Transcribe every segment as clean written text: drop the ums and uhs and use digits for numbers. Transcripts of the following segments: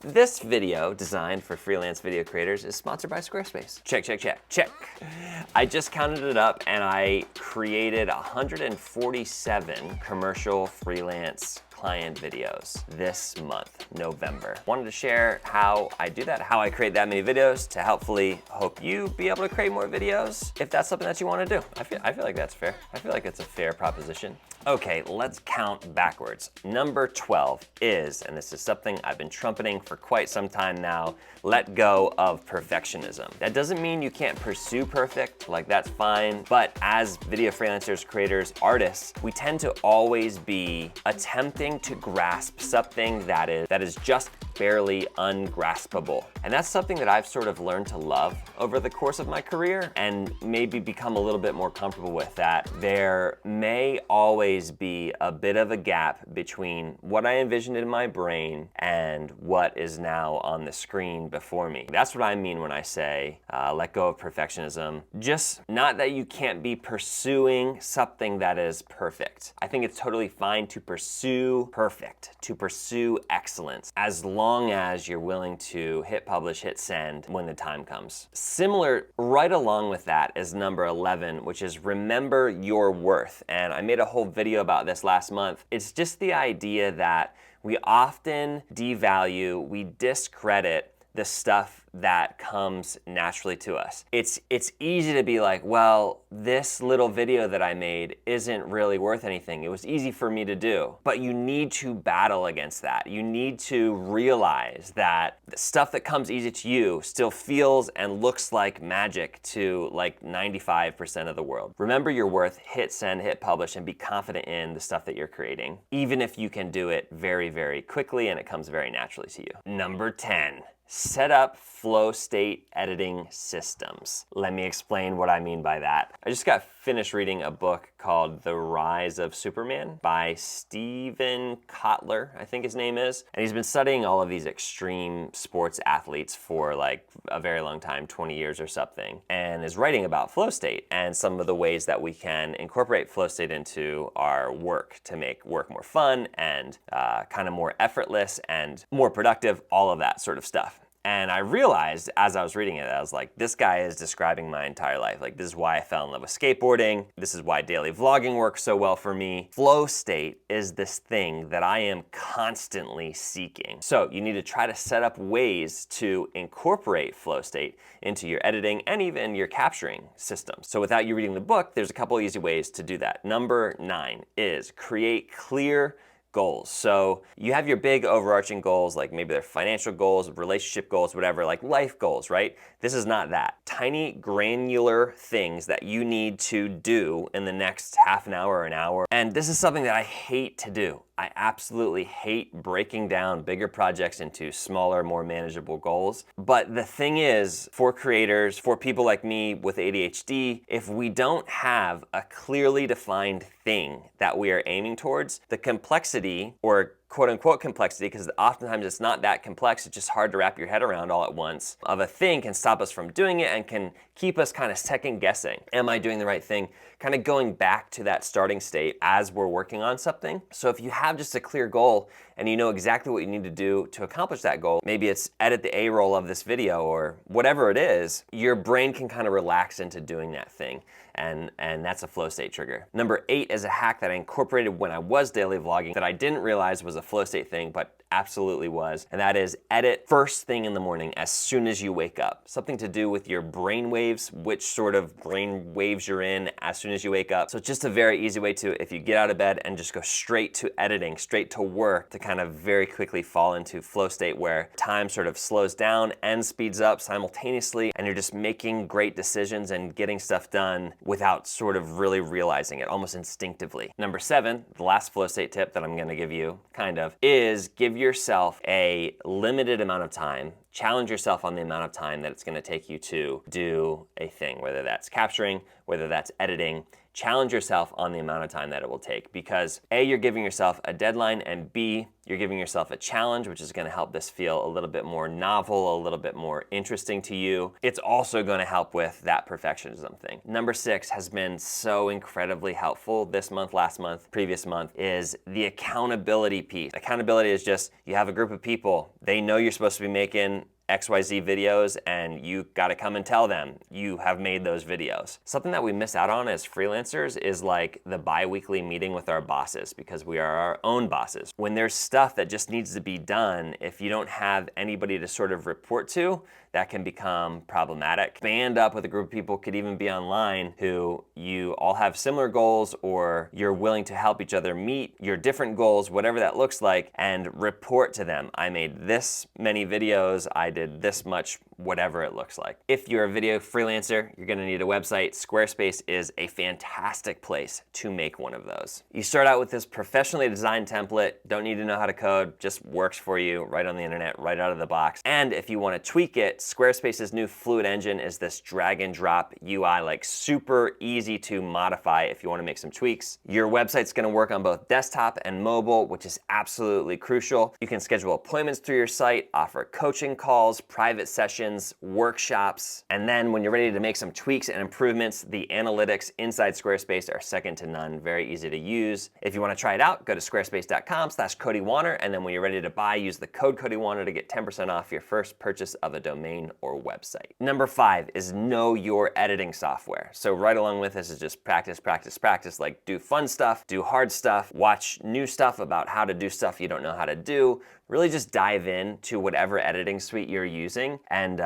This video, designed for freelance video creators, is sponsored by Squarespace. Check, check, check, check. I just counted it up and I created 147 commercial freelance client videos this month, November. Wanted to share how I do that, how I create that many videos to hope you be able to create more videos if that's something that you want to do. I feel like that's fair. I feel like it's a fair proposition. Okay, let's count backwards. Number 12 is, and this is something I've been trumpeting for quite some time now, let go of perfectionism. That doesn't mean you can't pursue perfect, like that's fine, but as video freelancers, creators, artists, we tend to always be attempting to grasp something that is just barely ungraspable. And that's something that I've sort of learned to love over the course of my career and maybe become a little bit more comfortable with that. There may always be a bit of a gap between what I envisioned in my brain and what is now on the screen before me. That's what I mean when I say let go of perfectionism. Just not that you can't be pursuing something that is perfect. I think it's totally fine to pursue perfect, to pursue excellence, as long as you're willing to hit publish, hit send when the time comes. Similar, right along with that is number 11, which is remember your worth. And I made a whole video about this last month. It's just the idea that we often devalue, we discredit the stuff that comes naturally to us. It's easy to be like, well, this little video that I made isn't really worth anything. It was easy for me to do. But you need to battle against that. You need to realize that the stuff that comes easy to you still feels and looks like magic to like 95% of the world. Remember your worth, hit send, hit publish, and be confident in the stuff that you're creating, even if you can do it very, very quickly and it comes very naturally to you. Number 10. Set up flow state editing systems. Let me explain what I mean by that. I just got finished reading a book called The Rise of Superman by Steven Kotler, I think his name is. And he's been studying all of these extreme sports athletes for like a very long time, 20 years or something, and is writing about flow state and some of the ways that we can incorporate flow state into our work to make work more fun and kind of more effortless and more productive, all of that sort of stuff. And I realized as I was reading it, I was like, this guy is describing my entire life. Like, this is why I fell in love with skateboarding. This is why daily vlogging works so well for me. Flow state is this thing that I am constantly seeking. So you need to try to set up ways to incorporate flow state into your editing and even your capturing systems. So without you reading the book, there's a couple easy ways to do that. Number 9 is create clear goals. So you have your big overarching goals, like maybe they're financial goals, relationship goals, whatever, like life goals, right? This is not that. Tiny granular things that you need to do in the next half an hour or an hour. And this is something that I hate to do. I absolutely hate breaking down bigger projects into smaller, more manageable goals. But the thing is, for creators, for people like me with ADHD, if we don't have a clearly defined thing that we are aiming towards, the complexity, or quote unquote complexity, because oftentimes it's not that complex, it's just hard to wrap your head around all at once, of a thing can stop us from doing it and can keep us kind of second guessing. Am I doing the right thing? Kind of going back to that starting state as we're working on something. So if you have just a clear goal and you know exactly what you need to do to accomplish that goal, maybe it's edit the A-roll of this video or whatever it is, your brain can kind of relax into doing that thing. And that's a flow state trigger. Number 8 is a hack that I incorporated when I was daily vlogging that I didn't realize was a flow state thing, but absolutely was. And that is edit first thing in the morning as soon as you wake up. Something to do with your brain waves, which sort of brain waves you're in as soon as you wake up. So it's just a very easy way to, if you get out of bed and just go straight to editing, straight to work, to kind of very quickly fall into flow state where time sort of slows down and speeds up simultaneously, and you're just making great decisions and getting stuff done without sort of really realizing it, almost instinctively. Number 7, the last flow state tip that I'm gonna give you, kind of, is give yourself a limited amount of time. Challenge yourself on the amount of time that it's gonna take you to do a thing, whether that's capturing, whether that's editing. challenge yourself on the amount of time that it will take, because A, you're giving yourself a deadline, and B, you're giving yourself a challenge, which is gonna help this feel a little bit more novel, a little bit more interesting to you. It's also gonna help with that perfectionism thing. Number 6 has been so incredibly helpful this month, last month, previous month, is the accountability piece. Accountability is just, you have a group of people, they know you're supposed to be making XYZ videos, and you gotta come and tell them you have made those videos. Something that we miss out on as freelancers is like the bi-weekly meeting with our bosses, because we are our own bosses. When there's stuff that just needs to be done, if you don't have anybody to sort of report to, that can become problematic. Band up with a group of people, could even be online, who you all have similar goals, or you're willing to help each other meet your different goals, whatever that looks like, and report to them. I made this many videos, I did this much, whatever it looks like. If you're a video freelancer, you're gonna need a website. Squarespace is a fantastic place to make one of those. You start out with this professionally designed template, don't need to know how to code, just works for you right on the internet, right out of the box. And if you wanna tweak it, Squarespace's new Fluid Engine is this drag and drop UI, like super easy to modify if you wanna make some tweaks. Your website's gonna work on both desktop and mobile, which is absolutely crucial. You can schedule appointments through your site, offer coaching calls, private sessions, workshops, and then when you're ready to make some tweaks and improvements, the analytics inside Squarespace are second to none, very easy to use. If you wanna try it out, go to squarespace.com/CodyWarner, and then when you're ready to buy, use the code CodyWarner to get 10% off your first purchase of a domain or website. Number 5 is know your editing software. So right along with this is just practice, practice, practice, like do fun stuff, do hard stuff, watch new stuff about how to do stuff you don't know how to do. Really just dive in to whatever editing suite you're using, and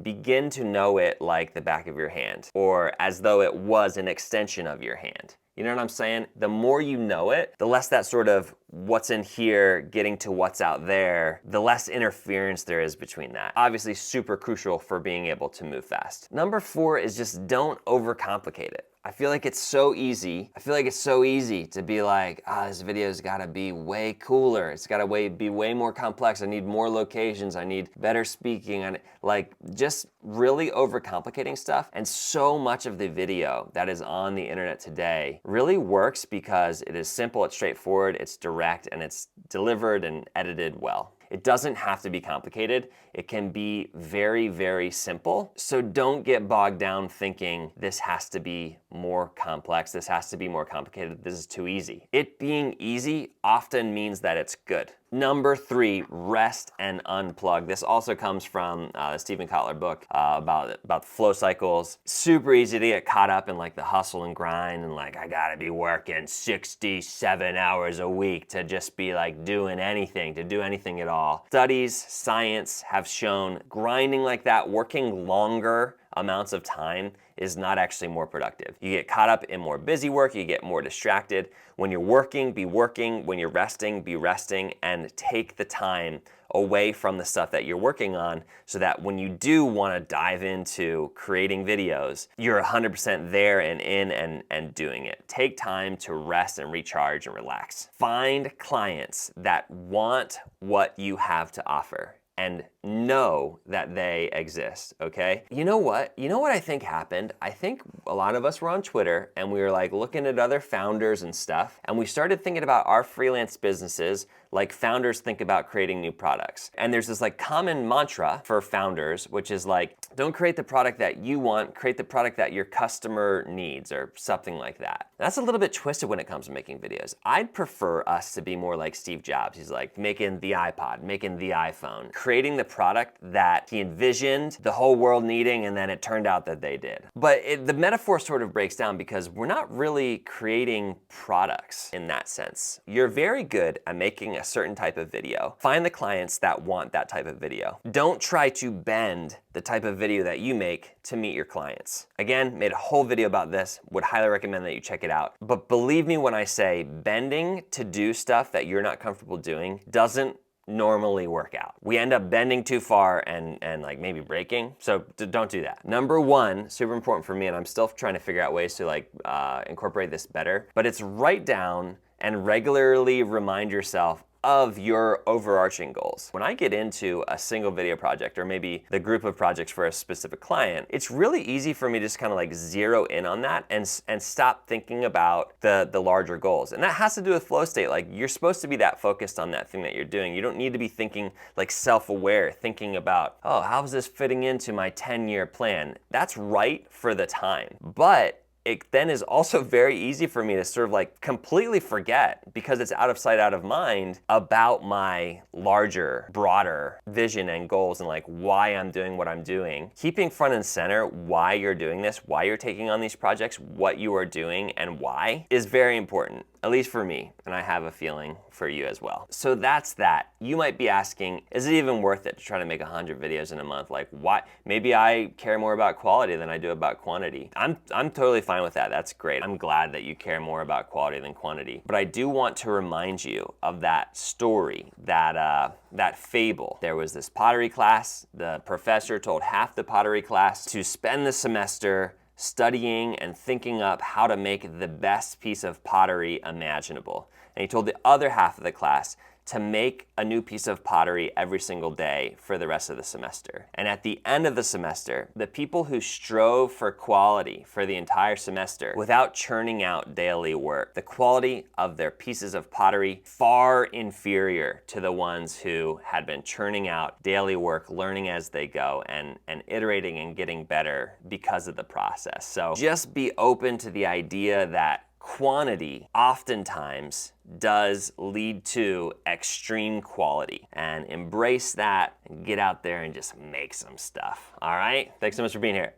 begin to know it like the back of your hand, or as though it was an extension of your hand. You know what I'm saying? The more you know it, the less that sort of what's in here getting to what's out there, the less interference there is between that. Obviously super crucial for being able to move fast. Number 4 is just don't overcomplicate it. I feel like it's so easy. I feel like it's so easy to be like, this video's gotta be way cooler. It's gotta be way more complex. I need more locations. I need better speaking. And like just really overcomplicating stuff. And so much of the video that is on the internet today really works because it is simple, it's straightforward, it's direct, and it's delivered and edited well. It doesn't have to be complicated. It can be very, very simple. So don't get bogged down thinking this has to be more complex, this has to be more complicated, this is too easy. It being easy often means that it's good. Number 3, rest and unplug. This also comes from the Stephen Kotler book about flow cycles. Super easy to get caught up in like the hustle and grind and like, I gotta be working 67 hours a week to just be like doing anything, to do anything at all. Studies, science have shown grinding like that, working longer amounts of time is not actually more productive. You get caught up in more busy work, you get more distracted. When you're working, be working. When you're resting, be resting, and take the time away from the stuff that you're working on so that when you do want to dive into creating videos, you're 100% there and in and doing it. Take time to rest and recharge and relax. Find clients that want what you have to offer and know that they exist, okay? You know what? You know what I think happened? I think a lot of us were on Twitter and we were like looking at other founders and stuff, and we started thinking about our freelance businesses like founders think about creating new products. And there's this like common mantra for founders, which is like, don't create the product that you want, create the product that your customer needs, or something like that. That's a little bit twisted when it comes to making videos. I'd prefer us to be more like Steve Jobs. He's like making the iPod, making the iPhone, creating the product that he envisioned the whole world needing, and then it turned out that they did. But the metaphor sort of breaks down because we're not really creating products in that sense. You're very good at making a certain type of video. Find the clients that want that type of video. Don't try to bend the type of video that you make to meet your clients. Again, made a whole video about this, would highly recommend that you check it out. But believe me when I say bending to do stuff that you're not comfortable doing doesn't normally work out. We end up bending too far and like maybe breaking, so don't do that. Number 1, super important for me, and I'm still trying to figure out ways to like incorporate this better, but it's write down and regularly remind yourself, of your overarching goals. When I get into a single video project, or maybe the group of projects for a specific client, it's really easy for me to just kind of like zero in on that and stop thinking about the larger goals. And that has to do with flow state. Like, you're supposed to be that focused on that thing that you're doing. You don't need to be thinking like self-aware, thinking about, oh, how is this fitting into my 10-year plan? That's right for the time. But it then is also very easy for me to sort of like completely forget, because it's out of sight, out of mind, about my larger, broader vision and goals and like why I'm doing what I'm doing. Keeping front and center why you're doing this, why you're taking on these projects, what you are doing and why is very important, at least for me, and I have a feeling for you as well. So that's that. You might be asking, is it even worth it to try to make 100 videos in a month? Like, why? Maybe I care more about quality than I do about quantity. I'm totally fine with that. That's great. I'm glad that you care more about quality than quantity. But I do want to remind you of that story, that fable. There was this pottery class. The professor told half the pottery class to spend the semester studying and thinking up how to make the best piece of pottery imaginable. And he told the other half of the class to make a new piece of pottery every single day for the rest of the semester. And at the end of the semester, the people who strove for quality for the entire semester without churning out daily work, the quality of their pieces of pottery far inferior to the ones who had been churning out daily work, learning as they go, and iterating and getting better because of the process. So just be open to the idea that quantity oftentimes does lead to extreme quality, and embrace that and get out there and just make some stuff. All right? Thanks so much for being here.